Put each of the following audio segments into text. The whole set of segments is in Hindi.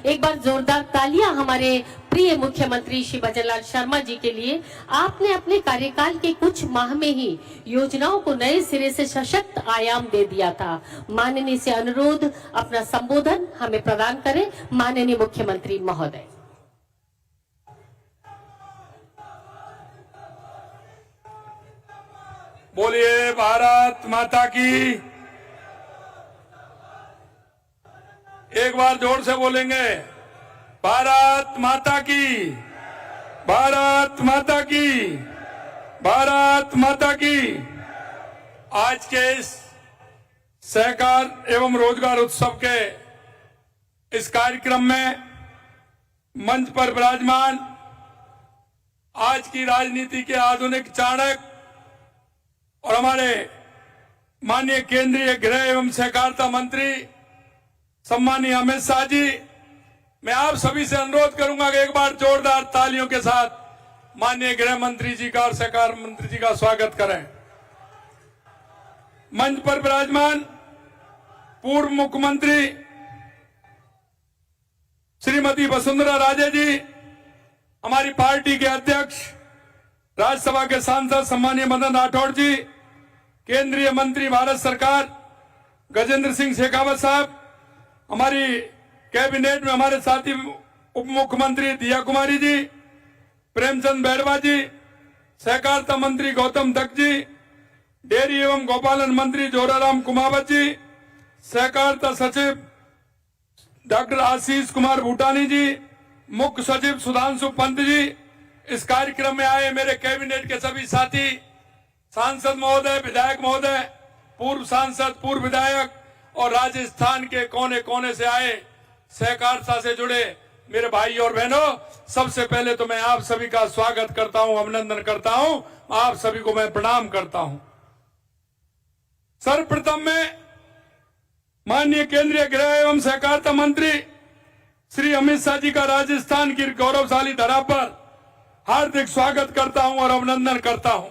एक बार जोरदार तालियां हमारे प्रिय मुख्यमंत्री श्री भजनलाल शर्मा जी के लिए। आपने अपने कार्यकाल के कुछ माह में ही योजनाओं को नए सिरे से सशक्त आयाम दे दिया था। माननीय से अनुरोध अपना संबोधन हमें प्रदान करें माननीय मुख्यमंत्री महोदय। बोलिए भारत माता की। एक बार जोर से बोलेंगे, भारत माता की, भारत माता की, भारत माता की। आज के इस सहकार एवं रोजगार उत्सव के इस कार्यक्रम में मंच पर विराजमान आज की राजनीति के आधुनिक चाणक्य और हमारे माननीय केंद्रीय गृह एवं सहकारिता मंत्री सम्मानीय अमित शाह जी, मैं आप सभी से अनुरोध करूंगा कि एक बार जोरदार तालियों के साथ माननीय गृह मंत्री जी का और सहकार मंत्री जी का स्वागत करें। मंच पर विराजमान पूर्व मुख्यमंत्री श्रीमती वसुंधरा राजे जी, हमारी पार्टी के अध्यक्ष राज्यसभा के सांसद सम्मानीय मदन राठौड़ जी, केंद्रीय मंत्री भारत सरकार गजेंद्र सिंह शेखावत साहब, हमारी कैबिनेट में हमारे साथी उप मुख्यमंत्री दिया कुमारी जी, प्रेमचंद बैरवा जी, सहकारिता मंत्री गौतम दत्त जी, डेयरी एवं गौपालन मंत्री जोराराम कुमावत जी, सहकारिता सचिव डॉक्टर आशीष कुमार भूटानी जी, मुख्य सचिव सुधांशु पंत जी, इस कार्यक्रम में आए मेरे कैबिनेट के सभी साथी, सांसद महोदय, विधायक महोदय, पूर्व सांसद, पूर्व विधायक और राजस्थान के कोने कोने से आए सहकारिता से जुड़े मेरे भाई और बहनों, सबसे पहले तो मैं आप सभी का स्वागत करता हूं, अभिनंदन करता हूं, आप सभी को मैं प्रणाम करता हूं। सर्वप्रथम मैं माननीय केंद्रीय गृह एवं सहकारिता मंत्री श्री अमित शाह जी का राजस्थान की गौरवशाली धरा पर हार्दिक स्वागत करता हूं और अभिनंदन करता हूं।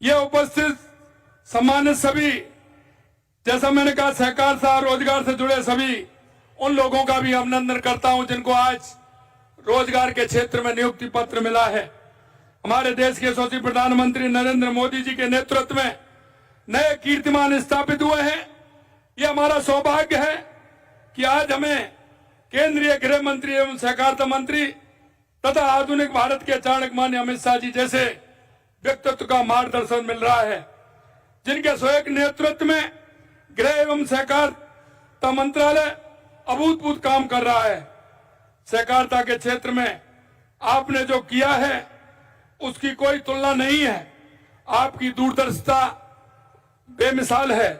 यह उपस्थित सम्मानित सभी, जैसा मैंने कहा, सहकारिता रोजगार से जुड़े सभी उन लोगों का भी अभिनंदन करता हूं जिनको आज रोजगार के क्षेत्र में नियुक्ति पत्र मिला है। हमारे देश के यशस्वी प्रधानमंत्री नरेंद्र मोदी जी के नेतृत्व में नए कीर्तिमान स्थापित हुए हैं। यह हमारा सौभाग्य है कि आज हमें केंद्रीय गृह मंत्री एवं सहकारिता मंत्री तथा आधुनिक भारत के चाणक्य माननीय अमित शाह जी जैसे व्यक्तित्व का मार्गदर्शन मिल रहा है, जिनके स्वयं नेतृत्व में गृह एवं सहकारिता मंत्रालय अभूतपूर्व काम कर रहा है। सहकारिता के क्षेत्र में आपने जो किया है उसकी कोई तुलना नहीं है। आपकी दूरदर्शिता बेमिसाल है।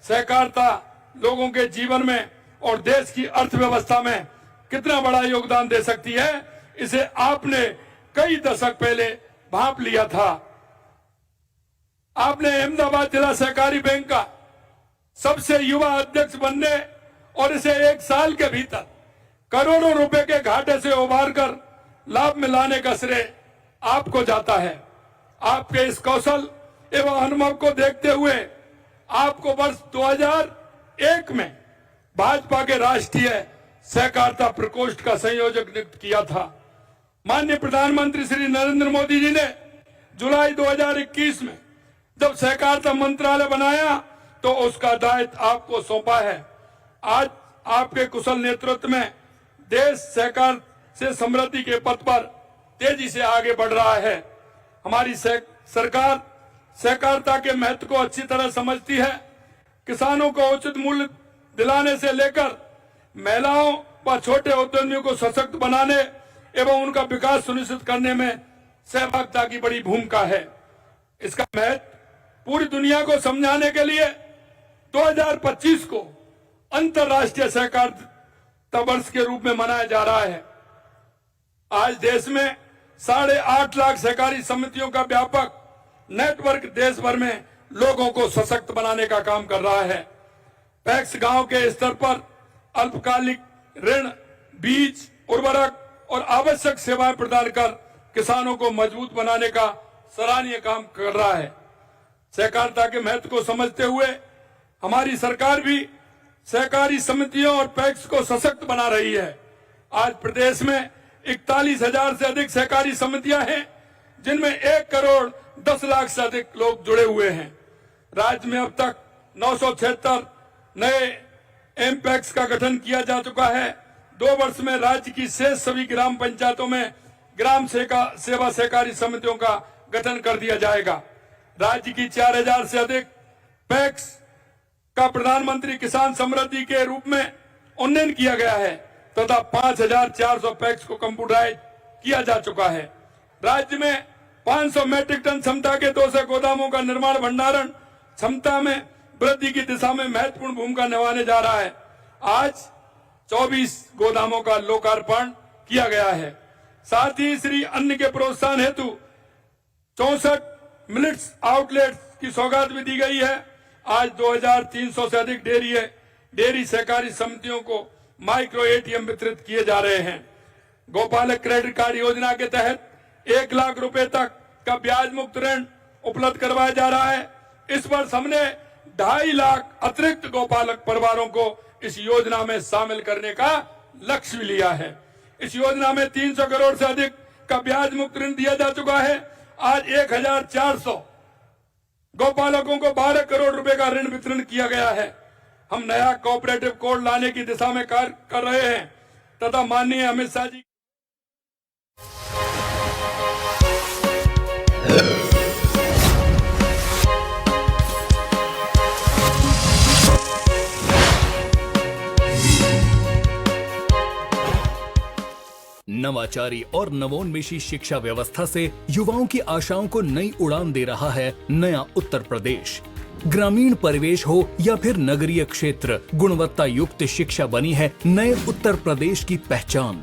सहकारिता लोगों के जीवन में और देश की अर्थव्यवस्था में कितना बड़ा योगदान दे सकती है, इसे आपने कई दशक पहले भांप लिया था। आपने अहमदाबाद जिला सहकारी बैंक का सबसे युवा अध्यक्ष बनने और इसे एक साल के भीतर करोड़ों रुपए के घाटे से उबार कर लाभ में लाने का श्रेय आपको जाता है। आपके इस कौशल एवं अनुभव को देखते हुए आपको वर्ष 2001 में भाजपा के राष्ट्रीय सहकारिता प्रकोष्ठ का संयोजक नियुक्त किया था। माननीय प्रधानमंत्री श्री नरेंद्र मोदी जी ने जुलाई 2021 में जब सहकारिता मंत्रालय बनाया तो उसका दायित्व आपको सौंपा है। आज आपके कुशल नेतृत्व में देश सहकार से समृद्धि के पथ पर तेजी से आगे बढ़ रहा है। हमारी सरकार सहकारिता के महत्व को अच्छी तरह समझती है। किसानों को उचित मूल्य दिलाने से लेकर महिलाओं व छोटे उद्यमियों को सशक्त बनाने एवं उनका विकास सुनिश्चित करने में सहभागिता की बड़ी भूमिका है। इसका महत्व पूरी दुनिया को समझाने के लिए 2025 को अंतर्राष्ट्रीय सहकारिता वर्ष के रूप में मनाया जा रहा है। आज देश में 8.5 लाख सहकारी समितियों का व्यापक नेटवर्क देश भर में लोगों को सशक्त बनाने का काम कर रहा है। पैक्स गांव के स्तर पर अल्पकालिक ऋण, बीज, उर्वरक और आवश्यक सेवाएं प्रदान कर किसानों को मजबूत बनाने का सराहनीय काम कर रहा है। सहकारिता के महत्व को समझते हुए हमारी सरकार भी सहकारी समितियों और पैक्स को सशक्त बना रही है। आज प्रदेश में 41,000 से अधिक सहकारी समितियां हैं, जिनमें 1 करोड़ 10 लाख से अधिक लोग जुड़े हुए हैं। राज्य में अब तक 976 नए एमपैक्स का गठन किया जा चुका है। 2 वर्ष में राज्य की शेष सभी ग्राम पंचायतों में ग्राम सेवा सहकारी समितियों का गठन कर दिया जाएगा। राज्य की 4,000 से अधिक पैक्स का प्रधानमंत्री किसान समृद्धि के रूप में उन्नयन किया गया है तथा 5,400 पैक्स को कंप्यूटराइज किया जा चुका है। राज्य में 500 मैट्रिक टन क्षमता के 200 गोदामों का निर्माण भंडारण क्षमता में वृद्धि की दिशा में महत्वपूर्ण भूमिका निभाने जा रहा है। आज 24 गोदामों का लोकार्पण किया गया है। साथ ही श्री अन्न के प्रोत्साहन हेतु 64 मिलेट्स आउटलेट्स की सौगात भी दी गई है। आज 2,300 से अधिक डेयरी सहकारी समितियों को माइक्रो एटीएम वितरित किए जा रहे हैं। गोपालक क्रेडिट कार्ड योजना के तहत 1 लाख रुपए तक का ब्याज मुक्त ऋण उपलब्ध करवाया जा रहा है। इस वर्ष हमने 2.5 लाख अतिरिक्त गोपालक परिवारों को इस योजना में शामिल करने का लक्ष्य भी लिया है। इस योजना में 300 करोड़ से अधिक का ब्याज मुक्त ऋण दिया जा चुका है। आज 1,400 गोपालकों को 12 करोड़ रुपए का ऋण वितरण किया गया है। हम नया कोऑपरेटिव कोड लाने की दिशा में कार्य कर रहे हैं तथा माननीय अमित शाह जी नवाचारी और नवोन्मेषी शिक्षा व्यवस्था से युवाओं की आशाओं को नई उड़ान दे रहा है नया उत्तर प्रदेश। ग्रामीण परिवेश हो या फिर नगरीय क्षेत्र, गुणवत्ता युक्त शिक्षा बनी है नए उत्तर प्रदेश की पहचान।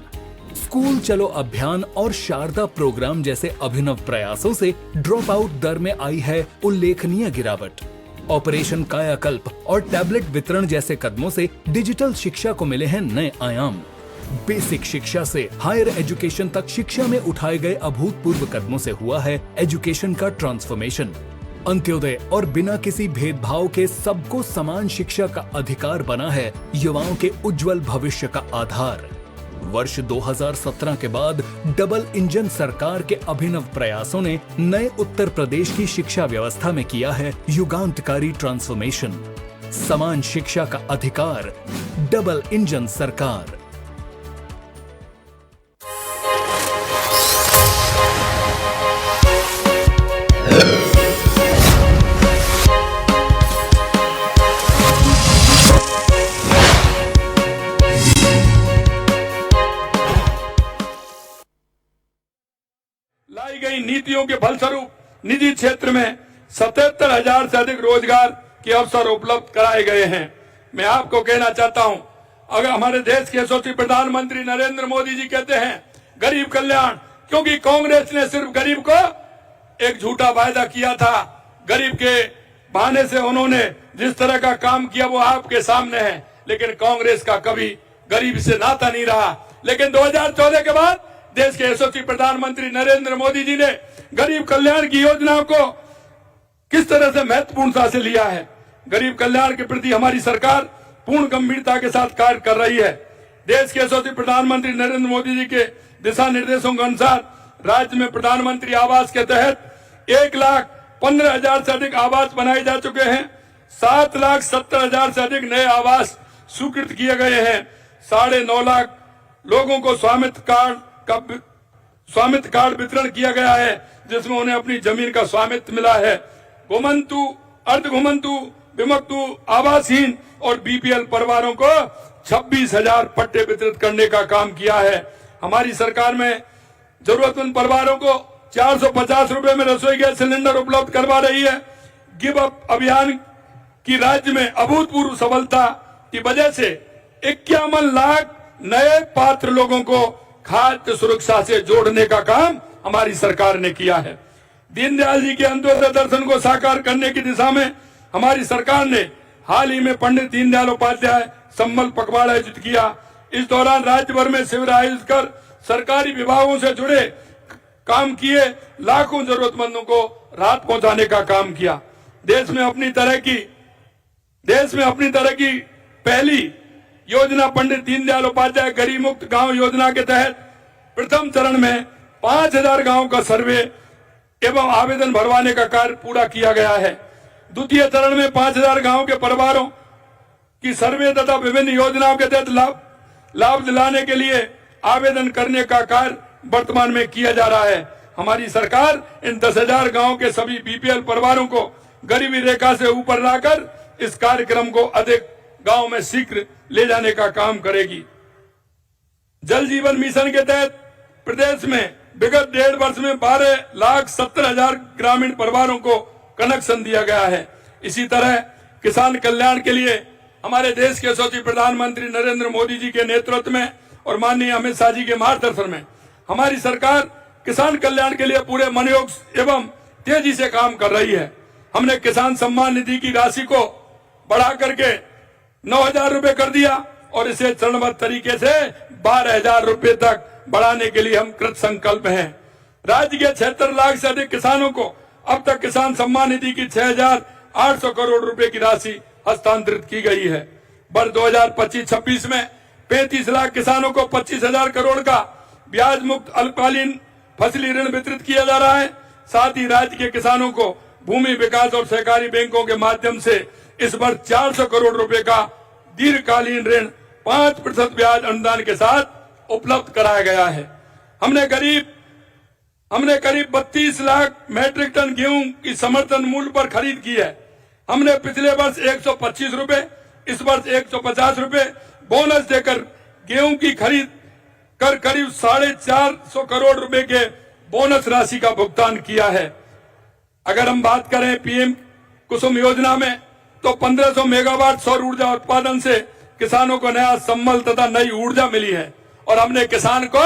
स्कूल चलो अभियान और शारदा प्रोग्राम जैसे अभिनव प्रयासों से ड्रॉप आउट दर में आई है उल्लेखनीय गिरावट। ऑपरेशन कायाकल्प और टैबलेट वितरण जैसे कदमों से डिजिटल शिक्षा को मिले हैं नए आयाम। बेसिक शिक्षा से हायर एजुकेशन तक शिक्षा में उठाए गए अभूतपूर्व कदमों से हुआ है एजुकेशन का ट्रांसफॉर्मेशन। अंत्योदय और बिना किसी भेदभाव के सबको समान शिक्षा का अधिकार बना है युवाओं के उज्जवल भविष्य का आधार। वर्ष 2017 के बाद डबल इंजन सरकार के अभिनव प्रयासों ने नए उत्तर प्रदेश की शिक्षा व्यवस्था में किया है युगांतकारी ट्रांसफॉर्मेशन। समान शिक्षा का अधिकार, डबल इंजन सरकार। लाई गई नीतियों के फलस्वरूप निजी क्षेत्र में 77,000 से अधिक रोजगार के अवसर उपलब्ध कराए गए हैं। मैं आपको कहना चाहता हूं, अगर हमारे देश के यशस्वी प्रधानमंत्री नरेंद्र मोदी जी कहते हैं गरीब कल्याण, क्योंकि कांग्रेस ने सिर्फ गरीब को एक झूठा वायदा किया था। गरीब के बहाने से उन्होंने जिस तरह का काम किया वो आपके सामने है, लेकिन कांग्रेस का कभी गरीब से नाता नहीं रहा। लेकिन 2014 के बाद देश के यशस्वी प्रधानमंत्री नरेंद्र मोदी जी ने गरीब कल्याण की योजनाओं को किस तरह से महत्वपूर्णता से लिया है। गरीब कल्याण के प्रति हमारी सरकार पूर्ण गंभीरता के साथ कार्य कर रही है। देश के यशस्वी प्रधानमंत्री नरेंद्र मोदी जी के दिशा निर्देशों के अनुसार राज्य में प्रधानमंत्री आवास के तहत 1,15,000 से अधिक आवास बनाए जा चुके हैं। 7,70,000 से अधिक नए आवास स्वीकृत किए गए हैं। 9.5 लाख लोगों को स्वामित्व कार्ड वितरण किया गया है, जिसमें उन्हें अपनी जमीन का स्वामित्व मिला है। घुमंतु, अर्ध घुमंतु, विमुक्त, आवासहीन और बीपीएल परिवारों को 26,000 पट्टे वितरित करने का काम किया है। हमारी सरकार में जरूरतमंद परिवारों को 450 रुपए में रसोई गैस सिलेंडर उपलब्ध करवा रही है। गिव अप अभियान की राज्य में अभूतपूर्व सफलता की वजह से 51 लाख नए पात्र लोगों को खाद्य सुरक्षा से जोड़ने का काम हमारी सरकार ने किया है। दीनदयाल जी के अंत्योदय दर्शन को साकार करने की दिशा में हमारी सरकार ने हाल ही में पंडित दीनदयाल उपाध्याय संबल पखवाड़ा आयोजित किया। इस दौरान राज्य भर में शिविर आयोजित कर सरकारी विभागों से जुड़े काम किए, लाखों जरूरतमंदों को राहत पहुंचाने का काम किया। देश में अपनी तरह की पहली योजना पंडित दीनदयाल उपाध्याय गरीब मुक्त गांव योजना के तहत प्रथम चरण में 5000 गांव का सर्वे एवं आवेदन भरवाने का कार्य पूरा किया गया है। द्वितीय चरण में 5000 गांव के परिवारों की सर्वे तथा विभिन्न योजनाओं के तहत लाभ दिलाने के लिए आवेदन करने का कार्य वर्तमान में किया जा रहा है। हमारी सरकार इन 10,000 गांव के सभी बीपीएल परिवारों को गरीबी रेखा से ऊपर लाकर इस कार्यक्रम को अधिक गांव में शीघ्र ले जाने का काम करेगी। जल जीवन मिशन के तहत प्रदेश में विगत 1.5 वर्ष में 12,70,000 ग्रामीण परिवारों को कनेक्शन दिया गया है। इसी तरह किसान कल्याण के लिए हमारे देश के यशस्वी प्रधानमंत्री नरेंद्र मोदी जी के नेतृत्व में और माननीय अमित शाह जी के मार्गदर्शन में हमारी सरकार किसान कल्याण के लिए पूरे मनोयोग एवं तेजी से काम कर रही है। हमने किसान सम्मान निधि की राशि को बढ़ा करके 9,000 रुपए कर दिया और इसे चरणबद्ध तरीके से 12,000 रुपए तक बढ़ाने के लिए हम कृत संकल्प हैं। राज्य के 76 लाख से अधिक किसानों को अब तक किसान सम्मान निधि की 6,800 करोड़ रुपए की राशि हस्तांतरित की गई है। वर्ष 2025-26 में 35 लाख किसानों को 25,000 करोड़ का ब्याज मुक्त अल्पकालीन फसली ऋण वितरित किया जा रहा है। साथ ही राज्य के किसानों को भूमि विकास और सहकारी बैंकों के माध्यम से इस वर्ष 400 करोड़ रुपए का दीर्घकालीन ऋण 5% ब्याज अनुदान के साथ उपलब्ध कराया गया है। हमने करीब 32 लाख मैट्रिक टन गेहूं की समर्थन मूल्य पर खरीद की है। हमने पिछले वर्ष 125 रुपए, इस वर्ष 150 रुपए बोनस देकर गेहूं की खरीद कर करीब 450 करोड़ रुपए के बोनस राशि का भुगतान किया है। अगर हम बात करें पीएम कुसुम योजना में तो 1500 मेगावाट सौर ऊर्जा उत्पादन से किसानों को नया संबल तथा नई ऊर्जा मिली है और हमने किसान को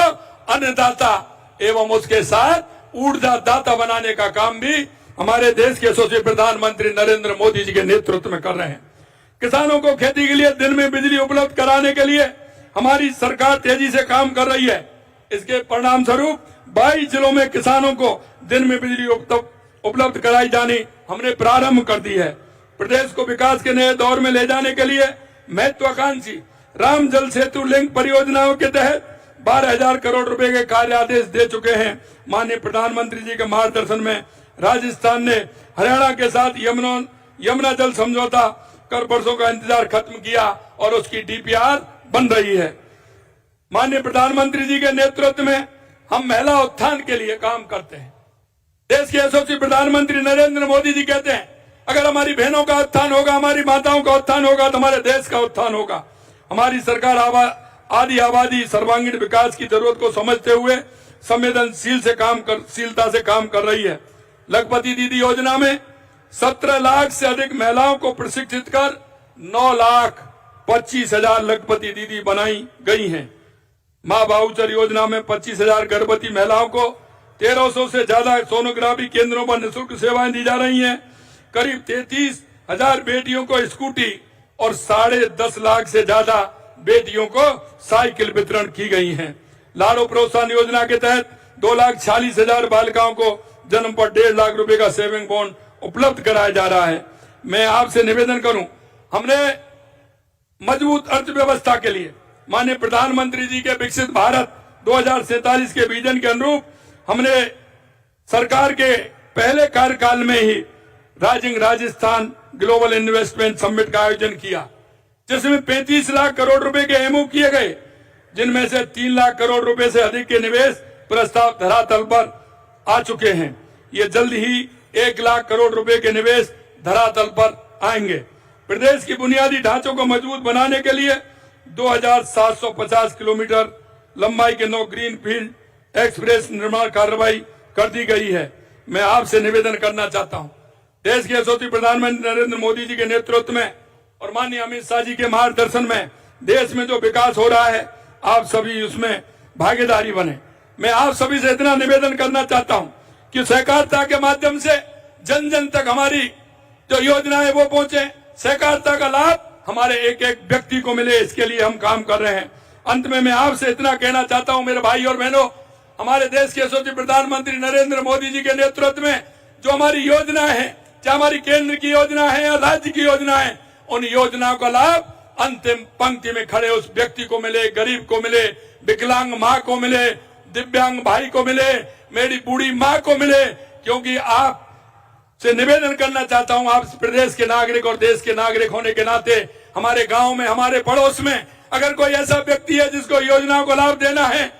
अन्नदाता एवं उसके साथ ऊर्जा दाता बनाने का काम भी हमारे देश के यशस्वी प्रधानमंत्री नरेंद्र मोदी जी के नेतृत्व में कर रहे हैं। किसानों को खेती के लिए दिन में बिजली उपलब्ध कराने के लिए हमारी सरकार तेजी से काम कर रही है। इसके परिणाम स्वरूप 22 जिलों में किसानों को दिन में बिजली उपलब्ध कराई जानी हमने प्रारंभ कर दी है। प्रदेश को विकास के नए दौर में ले जाने के लिए महत्वाकांक्षी राम जल सेतु लिंक परियोजनाओं के तहत 12,000 करोड़ रुपए के कार्य आदेश दे चुके हैं। माननीय प्रधानमंत्री जी के मार्गदर्शन में राजस्थान ने हरियाणा के साथ यमुना जल समझौता कर वर्षों का इंतजार खत्म किया और उसकी डीपीआर बन रही है। माननीय प्रधानमंत्री जी के नेतृत्व में हम महिला उत्थान के लिए काम करते हैं। देश के यशस्वी प्रधानमंत्री नरेंद्र मोदी जी कहते हैं अगर हमारी बहनों का उत्थान होगा, हमारी माताओं का उत्थान होगा तो हमारे देश का उत्थान होगा। हमारी सरकार आदि आबादी सर्वांगीण विकास की जरूरत को समझते हुए संवेदनशीलता से काम कर रही है। लखपति दीदी योजना में 17 लाख से अधिक महिलाओं को प्रशिक्षित कर 9,25,000 लखपति दीदी बनाई गई हैं। मां बाउचर योजना में 25,000 गर्भवती महिलाओं को 1,300 से ज्यादा सोनोग्राफी केंद्रों पर निःशुल्क सेवाएं दी जा रही हैं। करीब 33,000 बेटियों को स्कूटी और 10.5 लाख से ज्यादा बेटियों को साइकिल वितरण की गई हैं। लाड़ो प्रोत्साहन योजना के तहत 2,46,000 बालिकाओं को जन्म पर 1.5 लाख रुपए का सेविंग बॉन्ड उपलब्ध कराया जा रहा है। मैं आपसे निवेदन करूं, हमने मजबूत अर्थव्यवस्था के लिए माननीय प्रधानमंत्री जी के विकसित भारत 2047 के विजन के अनुरूप हमने सरकार के पहले कार्यकाल में ही rising Rajasthan global investment summit का आयोजन किया, जिसमें 35 लाख करोड़ रुपए के एमओ किए गए, जिनमें से 3 लाख करोड़ रुपए से अधिक के निवेश प्रस्ताव धरातल पर आ चुके हैं। ये जल्द ही 1 लाख करोड़ रुपए के निवेश धरातल पर आएंगे। प्रदेश की बुनियादी ढांचों को मजबूत बनाने के लिए 2,750 किलोमीटर लंबाई के 9 ग्रीन फील्ड एक्सप्रेस निर्माण कार्रवाई कर दी गई है। मैं आपसे निवेदन करना चाहता हूं, देश के यशस्वी प्रधानमंत्री नरेंद्र मोदी जी के नेतृत्व में और माननीय अमित शाह जी के मार्गदर्शन में देश में जो विकास हो रहा है, आप सभी उसमें भागीदारी बने। मैं आप सभी से इतना निवेदन करना चाहता हूं कि सहकारिता के माध्यम से जन जन तक हमारी जो योजनाएं वो पहुंचे, सहकारिता का लाभ हमारे एक एक व्यक्ति को मिले, इसके लिए हम काम कर रहे हैं। अंत में मैं आपसे इतना कहना चाहता हूं मेरे भाई और बहनों, हमारे देश के यशस्वी प्रधानमंत्री नरेंद्र मोदी जी के नेतृत्व में जो हमारी योजना है, चाहे हमारी केंद्र की योजना है या राज्य की योजना है, उन योजनाओं का लाभ अंतिम पंक्ति में खड़े उस व्यक्ति को मिले, गरीब को मिले, विकलांग माँ को मिले, दिव्यांग भाई को मिले, मेरी बूढ़ी माँ को मिले। क्योंकि आप से निवेदन करना चाहता हूं, आप प्रदेश के नागरिक और देश के नागरिक होने के नाते हमारे गांव में, हमारे पड़ोस में अगर कोई ऐसा व्यक्ति है जिसको योजनाओं को लाभ देना है,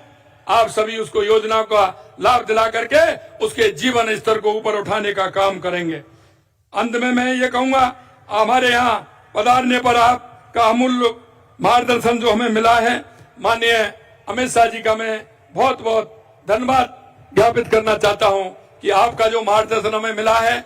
आप सभी उसको योजनाओं का लाभ दिला करके उसके जीवन स्तर को ऊपर उठाने का काम करेंगे। अंत में मैं ये कहूंगा, हमारे यहाँ पधारने पर आपका अमूल्य मार्गदर्शन जो हमें मिला है, माननीय अमित शाह जी का मैं बहुत बहुत धन्यवाद ज्ञापित करना चाहता हूं कि आपका जो मार्गदर्शन हमें मिला है